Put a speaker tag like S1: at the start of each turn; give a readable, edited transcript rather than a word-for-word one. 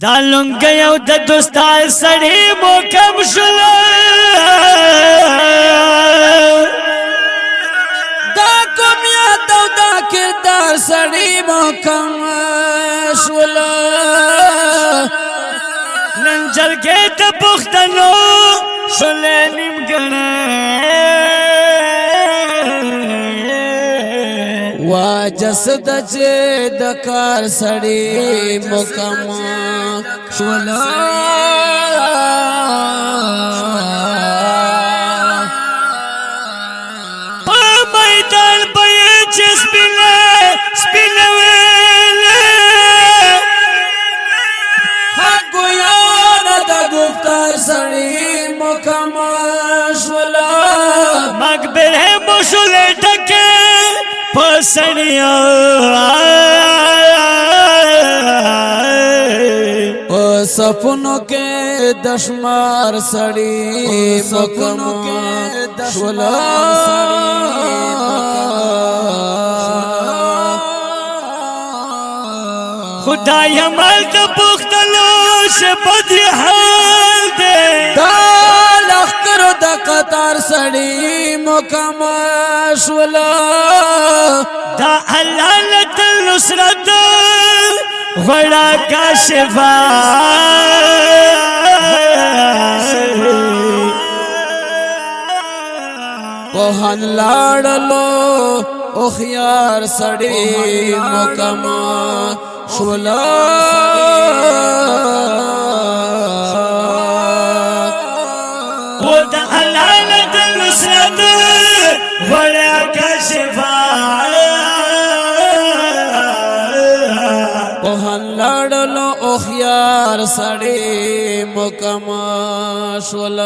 S1: دا لونګي او د دوستان سړی مو کم شول
S2: دا کوم یاد او دا کردار سړی مو کم شول
S1: نن جلګې د پښتنو شول نیمګړی
S2: وا جسد چې د کار سړی مکمل شول
S1: په میدان به چې سپینه ویلې
S2: حقیان د گفتار سړی مکمل شول
S1: مقبره مو شول ټکه پسړیا
S2: سپنو کې دشمار سړی مکمل شول
S1: خدای مال د پختلو شپد حال دے
S2: دا لخر د قطار سړی مکمل شول
S1: دا حلالت النصرت غړا کا شفا
S2: وهن لاړلو او خيار سړی مکمل شول
S1: و دا حلالت النصرت غړا کا شفا
S2: وهن لاړلو او خيار سړی مکمل شول